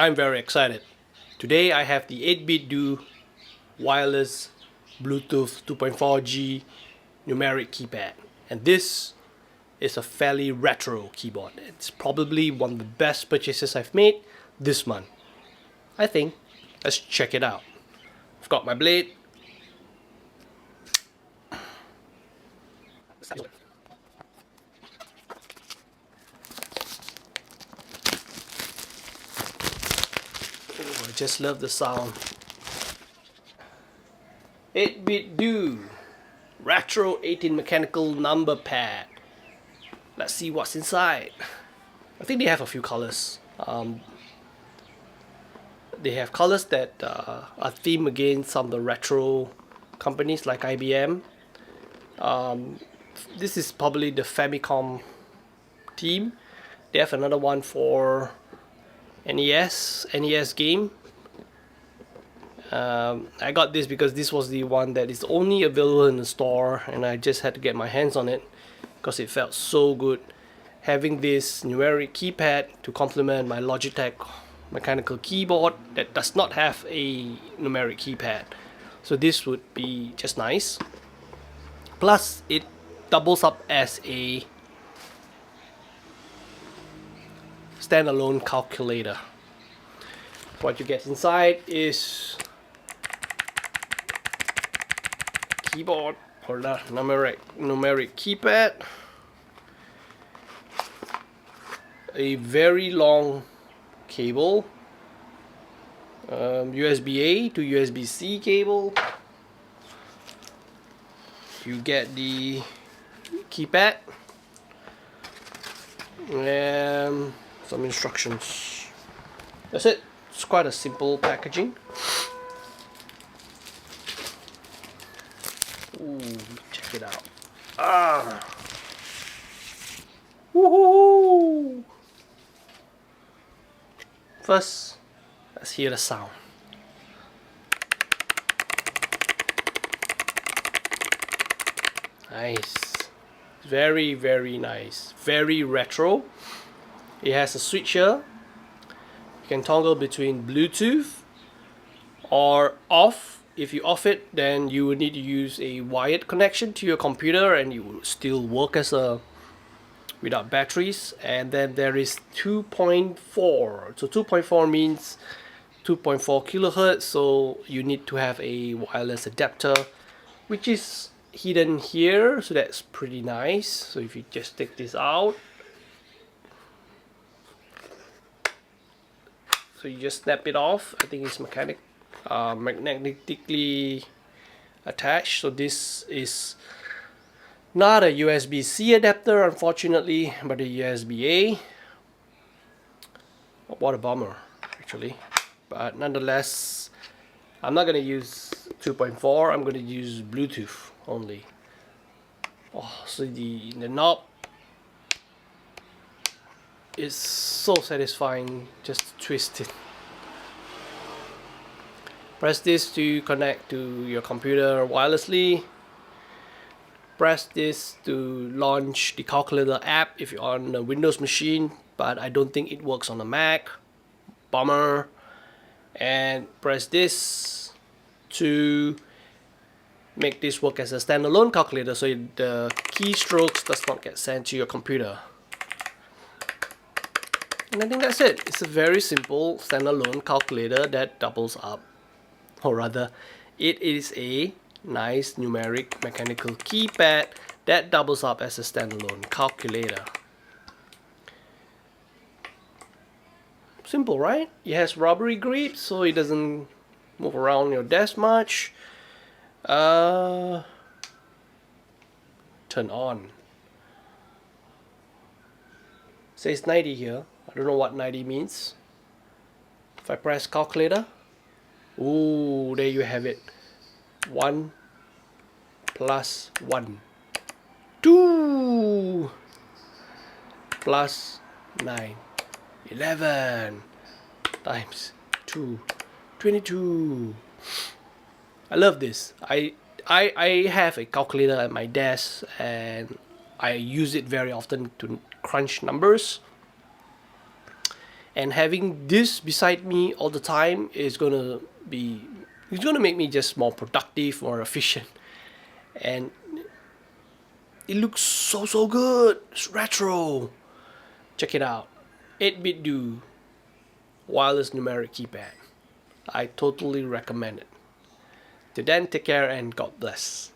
I'm very excited. Today I have the 8BitDo wireless Bluetooth 2.4G numeric keypad, and this is a fairly retro keyboard. It's probably one of the best purchases I've made this month. I think. Let's check it out. I've got my blade. Oh, I just love the sound. 8BitDo retro 18 mechanical number pad. Let's see what's inside. I think they have a few colors. They have colors that are themed against some of the retro companies like IBM. This is probably the Famicom theme. They have another one for NES game. I got this because this was the one that is only available in the store, and I just had to get my hands on it because it felt so good. Having this numeric keypad to complement my Logitech mechanical keyboard that does not have a numeric keypad, so this would be just nice. Plus it doubles up as a standalone calculator. What you get inside is keyboard or the numeric keypad, a very long cable, USB-A to USB-C cable. You get the keypad and some instructions. That's it. It's quite a simple packaging. Ooh, check it out. Woohoo! First, let's hear the sound. Nice. Very, very nice. Very retro. It has a switch here. You can toggle between Bluetooth or off. If you off it, then you would need to use a wired connection to your computer, and it will still work as a without batteries. And then there is 2.4. So 2.4 means 2.4 kilohertz. So you need to have a wireless adapter, which is hidden here. So that's pretty nice. So if you just take this out, so you just snap it off. I think it's magnetically attached. So this is not a USB-C adapter, unfortunately, but a USB-A. What a bummer, actually. But nonetheless, I'm not going to use 2.4. I'm going to use Bluetooth only. Oh, so the knob is so satisfying. Just twist it. Press this to connect to your computer wirelessly. Press this to launch the calculator app if you're on a Windows machine, but I don't think it works on a Mac. Bummer. And press this to make this work as a standalone calculator, so the keystrokes does not get sent to your computer. And I think that's it. It's a very simple standalone calculator that doubles up, or rather, it is a nice numeric mechanical keypad that doubles up as a standalone calculator. Simple, right? It has rubbery grip, so it doesn't move around your desk much. Turn on. Says 90 here. I don't know what 90 means. If I press calculator, ooh, there you have it. 1 plus 1. 2 plus 9. 11 times 2. 22. I love this. I have a calculator at my desk, and I use it very often to crunch numbers. and having this beside me all the time is gonna make me just more productive, more efficient, and it looks so good. It's retro. Check it out. 8BitDo wireless numeric keypad. I totally recommend it. Till then, take care and God bless.